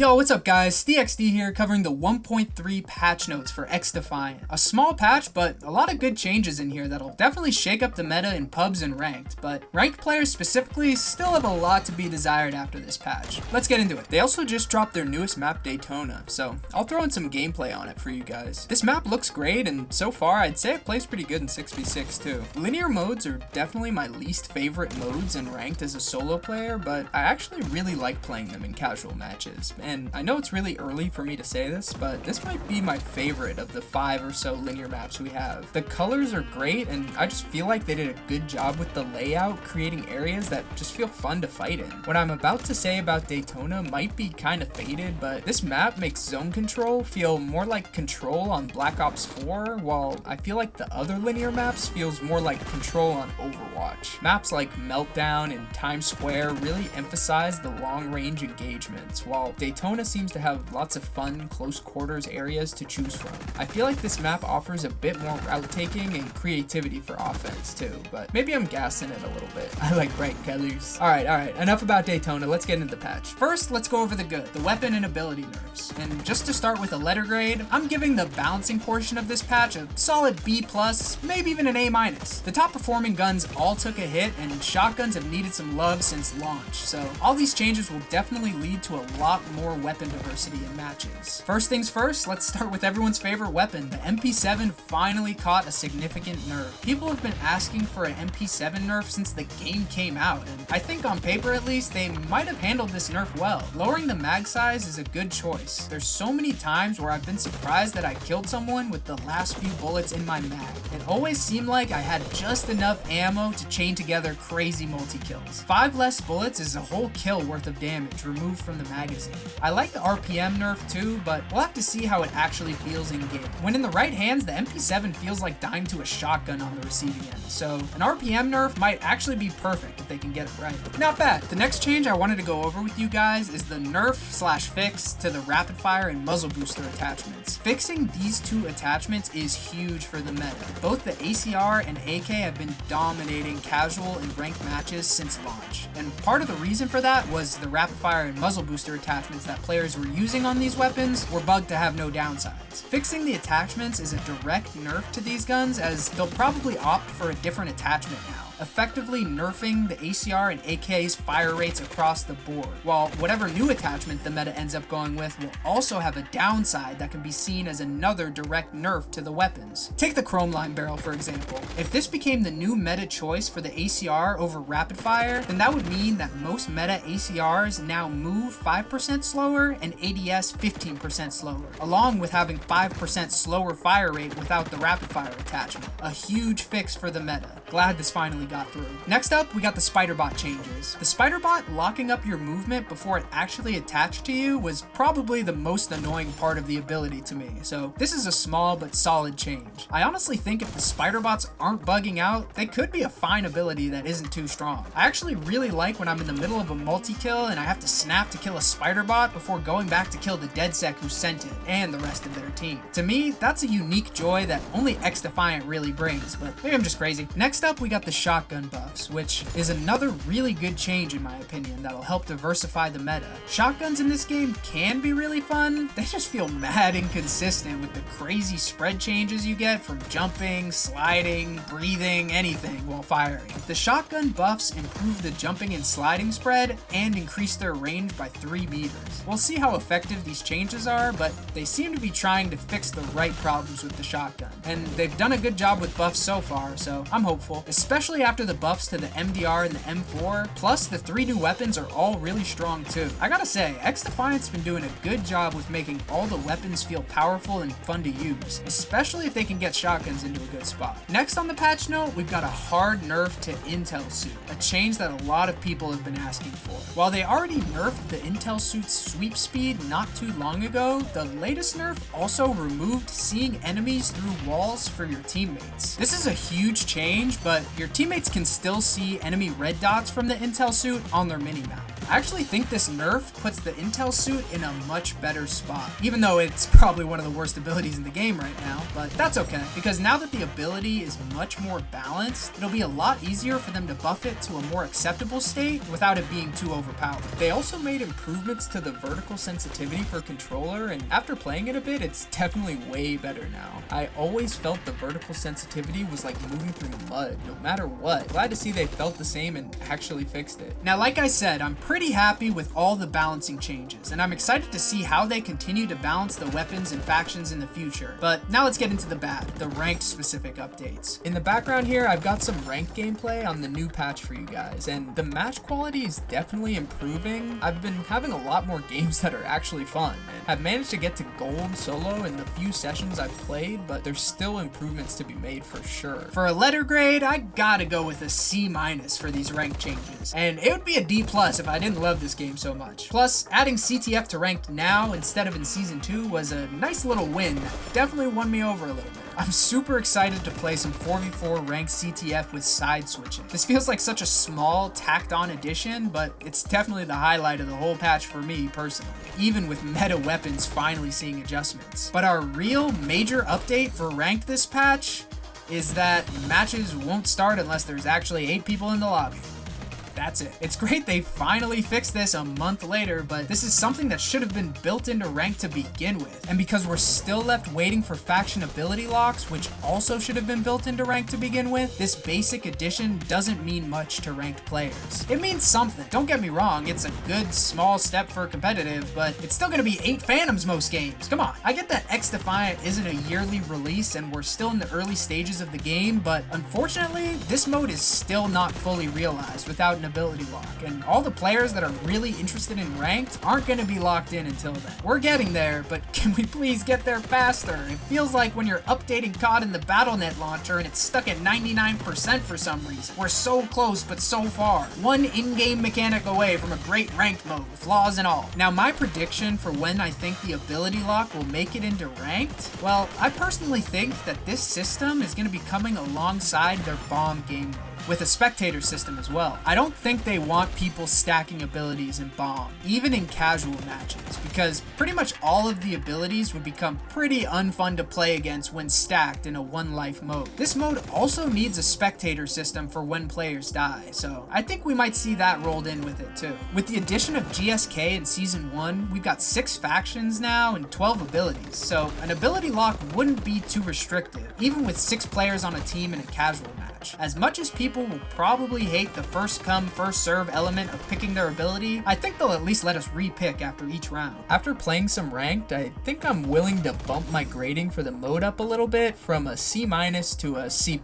Yo, what's up guys? DXD here covering the 1.3 patch notes for XDefiant. A small patch, but a lot of good changes in here that'll definitely shake up the meta in pubs and ranked, but ranked players specifically still have a lot to be desired after this patch. Let's get into it. They also just dropped their newest map, Daytona, so I'll throw in some gameplay on it for you guys. This map looks great, and so far I'd say it plays pretty good in 6v6 too. Linear modes are definitely my least favorite modes in ranked as a solo player, but I actually really like playing them in casual matches. And I know it's really early for me to say this, but this might be my favorite of the 5 or so linear maps we have. The colors are great, and I just feel like they did a good job with the layout, creating areas that just feel fun to fight in. What I'm about to say about Daytona might be kind of faded, but this map makes zone control feel more like Control on Black Ops 4, while I feel like the other linear maps feels more like Control on Overwatch. Maps like Meltdown and Times Square really emphasize the long-range engagements, while Daytona seems to have lots of fun, close quarters areas to choose from. I feel like this map offers a bit more route taking and creativity for offense too, but maybe I'm gassing it a little bit. I like bright colors. Alright, enough about Daytona, let's get into the patch. First, let's go over the good, the weapon and ability nerfs. And just to start with a letter grade, I'm giving the balancing portion of this patch a solid B+, maybe even an A-. The top performing guns all took a hit, and shotguns have needed some love since launch, so all these changes will definitely lead to a lot more weapon diversity in matches. First things first, let's start with everyone's favorite weapon. The MP7 finally caught a significant nerf. People have been asking for an MP7 nerf since the game came out, and I think on paper at least, they might have handled this nerf well. Lowering the mag size is a good choice. There's so many times where I've been surprised that I killed someone with the last few bullets in my mag. It always seemed like I had just enough ammo to chain together crazy multi-kills. 5 less bullets is a whole kill worth of damage removed from the magazine. I like the RPM nerf too, but we'll have to see how it actually feels in game. When in the right hands, the MP7 feels like dying to a shotgun on the receiving end, so an RPM nerf might actually be perfect if they can get it right. Not bad. The next change I wanted to go over with you guys is the nerf/fix to the rapid fire and muzzle booster attachments. Fixing these two attachments is huge for the meta. Both the ACR and AK have been dominating casual and ranked matches since launch, and part of the reason for that was the rapid fire and muzzle booster attachments that players were using on these weapons were bugged to have no downsides. Fixing the attachments is a direct nerf to these guns, as they'll probably opt for a different attachment now, effectively nerfing the ACR and AK's fire rates across the board, while whatever new attachment the meta ends up going with will also have a downside that can be seen as another direct nerf to the weapons. Take the Chrome Line barrel for example. If this became the new meta choice for the ACR over rapid fire, then that would mean that most meta ACRs now move 5% slower and ADS 15% slower, along with having 5% slower fire rate without the rapid fire attachment. A huge fix for the meta. Glad this finally got through. Next up, we got the spider bot changes. The spider bot locking up your movement before it actually attached to you was probably the most annoying part of the ability to me, so this is a small but solid change. I honestly think if the spider bots aren't bugging out, they could be a fine ability that isn't too strong. I actually really like when I'm in the middle of a multi-kill and I have to snap to kill a spider bot before going back to kill the deadsec who sent it and the rest of their team. To me, that's a unique joy that only XDefiant really brings, but maybe I'm just crazy. Next up, we got the shotgun buffs, which is another really good change in my opinion that'll help diversify the meta. Shotguns in this game can be really fun, they just feel mad inconsistent with the crazy spread changes you get from jumping, sliding, breathing, anything while firing. The shotgun buffs improve the jumping and sliding spread and increase their range by 3 meters. We'll see how effective these changes are, but they seem to be trying to fix the right problems with the shotgun, and they've done a good job with buffs so far, so I'm hopeful, especially after the buffs to the MDR and the M4, plus the 3 new weapons are all really strong too. I gotta say, XDefiant's been doing a good job with making all the weapons feel powerful and fun to use, especially if they can get shotguns into a good spot. Next on the patch note, we've got a hard nerf to Intel Suit, a change that a lot of people have been asking for. While they already nerfed the Intel Suit's sweep speed not too long ago, the latest nerf also removed seeing enemies through walls for your teammates. This is a huge change, but your teammates can still see enemy red dots from the Intel Suit on their minimap. I actually think this nerf puts the intel suit in a much better spot, even though it's probably one of the worst abilities in the game right now, but that's okay, because now that the ability is much more balanced, it'll be a lot easier for them to buff it to a more acceptable state without it being too overpowered. They also made improvements to the vertical sensitivity for controller, and after playing it a bit, it's definitely way better now. I always felt the vertical sensitivity was like moving through mud, no matter what. Glad to see they felt the same and actually fixed it. Now, like I said, I'm pretty happy with all the balancing changes, and I'm excited to see how they continue to balance the weapons and factions in the future. But now let's get into the bad, the ranked specific updates. In the background here, I've got some ranked gameplay on the new patch for you guys, and the match quality is definitely improving. I've been having a lot more games that are actually fun, and I've managed to get to gold solo in the few sessions I've played, but there's still improvements to be made for sure. For a letter grade, I gotta go with a C- for these rank changes, and it would be a D+ if I didn't love this game so much. Plus, adding CTF to ranked now instead of in Season 2 was a nice little win that definitely won me over a little bit. I'm super excited to play some 4v4 ranked CTF with side switching. This feels like such a small, tacked on addition, but it's definitely the highlight of the whole patch for me personally, even with meta weapons finally seeing adjustments. But our real major update for ranked this patch is that matches won't start unless there's actually 8 people in the lobby. That's it. It's great they finally fixed this a month later, but this is something that should have been built into rank to begin with. And because we're still left waiting for faction ability locks, which also should have been built into rank to begin with, this basic addition doesn't mean much to ranked players. It means something. Don't get me wrong, it's a good small step for competitive, but it's still gonna be 8 Phantoms most games. Come on. I get that XDefiant isn't a yearly release and we're still in the early stages of the game, but unfortunately, this mode is still not fully realized without an ability lock, and all the players that are really interested in ranked aren't going to be locked in until then. We're getting there, but can we please get there faster? It feels like when you're updating COD in the BattleNet launcher and it's stuck at 99% for some reason. We're so close, but so far. One in-game mechanic away from a great ranked mode, flaws and all. Now, my prediction for when I think the ability lock will make it into ranked, well, I personally think that this system is going to be coming alongside their bomb game mode, with a spectator system as well. I don't think they want people stacking abilities in bomb, even in casual matches, because pretty much all of the abilities would become pretty unfun to play against when stacked in a one life mode. This mode also needs a spectator system for when players die, so I think we might see that rolled in with it too. With the addition of GSK in Season 1, we've got 6 factions now and 12 abilities, so an ability lock wouldn't be too restrictive, even with 6 players on a team in a casual match. As much as people will probably hate the first come, first serve element of picking their ability, I think they'll at least let us re-pick after each round. After playing some ranked, I think I'm willing to bump my grading for the mode up a little bit from a C- to a C+.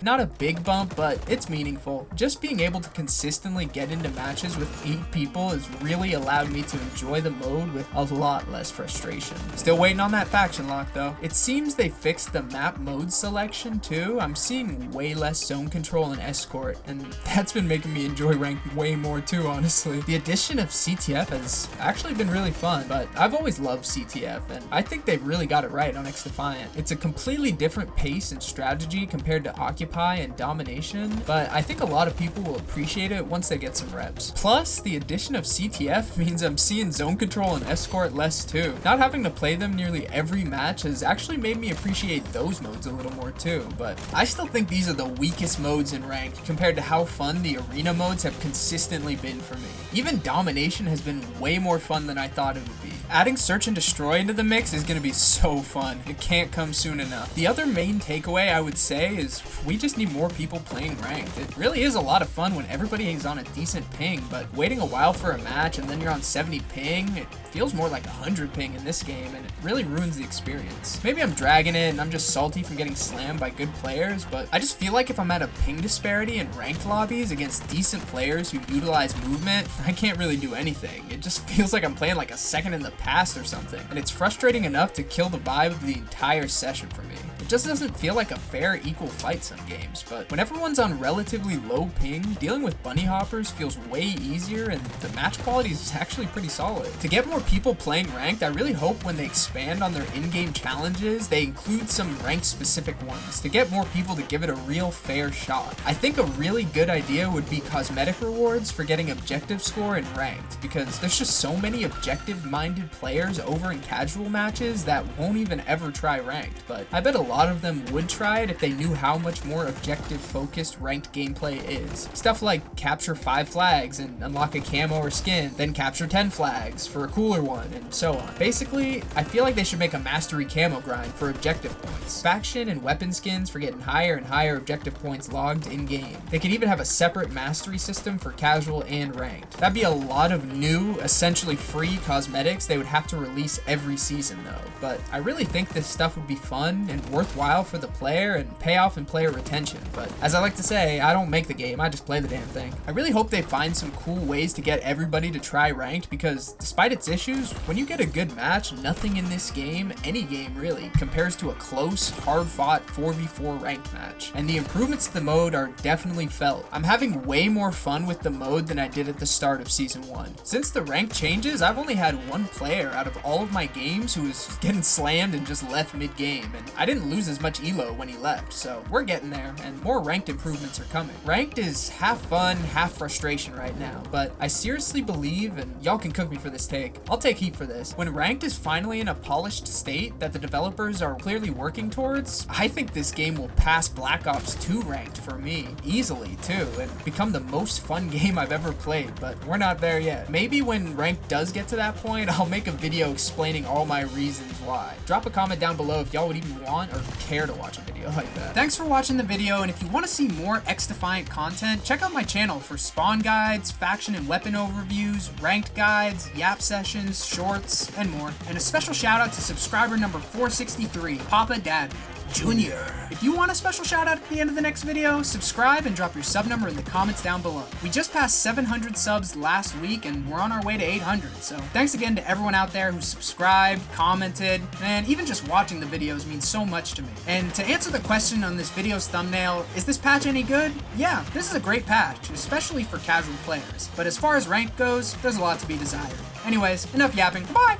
Not a big bump, but it's meaningful. Just being able to consistently get into matches with 8 people has really allowed me to enjoy the mode with a lot less frustration. Still waiting on that faction lock though. It seems they fixed the map mode selection too. I'm seeing way less zone control and escort, and that's been making me enjoy ranked way more too, honestly. The addition of CTF has actually been really fun, but I've always loved CTF, and I think they've really got it right on XDefiant. It's a completely different pace and strategy compared to Occupy and Domination, but I think a lot of people will appreciate it once they get some reps. Plus, the addition of CTF means I'm seeing zone control and escort less too. Not having to play them nearly every match has actually made me appreciate those modes a little more too, but I still think these are the weakest modes in ranked compared to how fun the arena modes have consistently been for me. Even Domination has been way more fun than I thought it would be. Adding Search and Destroy into the mix is going to be so fun. It can't come soon enough. The other main takeaway I would say is we just need more people playing ranked. It really is a lot of fun when everybody is on a decent ping, but waiting a while for a match and then you're on 70 ping, it feels more like 100 ping in this game, and it really ruins the experience. Maybe I'm dragging it and I'm just salty from getting slammed by good players, but I just feel like if I'm at a ping disparity in ranked lobbies against decent players who utilize movement, I can't really do anything. It just feels like I'm playing like a second in the past or something, and it's frustrating enough to kill the vibe of the entire session for me. It just doesn't feel like a fair, equal fight some games, but when everyone's on relatively low ping, dealing with bunny hoppers feels way easier, and the match quality is actually pretty solid. To get more people playing ranked, I really hope when they expand on their in-game challenges, they include some ranked-specific ones to get more people to give it a real fair shot. I think a really good idea would be cosmetic rewards for getting objective score in ranked, because there's just so many objective-minded players over in casual matches that won't even ever try ranked, but I bet a lot of them would try it if they knew how much more objective-focused ranked gameplay is. Stuff like capture 5 flags and unlock a camo or skin, then capture 10 flags for a cooler one, and so on. Basically, I feel like they should make a mastery camo grind for objective points, faction and weapon skins for getting higher and higher objective points logged in-game. They could even have a separate mastery system for casual and ranked. That'd be a lot of new, essentially free cosmetics they would have to release every season though, but I really think this stuff would be fun and worthwhile for the player and pay off in player retention. But as I like to say, I don't make the game, I just play the damn thing. I really hope they find some cool ways to get everybody to try ranked, because despite its issues, when you get a good match, nothing in this game, any game really, compares to a close, hard-fought 4v4 ranked match. And the improvements to the mode are definitely felt. I'm having way more fun with the mode than I did at the start of Season 1. Since the rank changes, I've only had one player out of all of my games who was getting slammed and just left mid-game, and I didn't lose as much elo when he left, so we're getting there, and more ranked improvements are coming. Ranked is half fun, half frustration right now, but I seriously believe, and y'all can cook me for this take, I'll take heat for this, when ranked is finally in a polished state that the developers are clearly working towards, I think this game will pass Black Ops 2 ranked for me, easily too, and become the most fun game I've ever played, but we're not there yet. Maybe when ranked does get to that point, I'll make a video explaining all my reasons why. Drop a comment down below if y'all would even want or care to watch a video like that. Thanks for watching the video, and if you want to see more XDefiant content, check out my channel for spawn guides, faction and weapon overviews, ranked guides, yap sessions, shorts, and more. And a special shout out to subscriber number 463, Papa Daddy Jr. If you want a special shout out at the end of the next video, subscribe and drop your sub number in the comments down below. We just passed 700 subs last week and we're on our way to 800, so thanks again to everyone out there who subscribed, commented, and even just watching the videos means so much to me. And to answer the question on this video's thumbnail, is this patch any good? Yeah, this is a great patch, especially for casual players. But as far as rank goes, there's a lot to be desired. Anyways, enough yapping. Bye!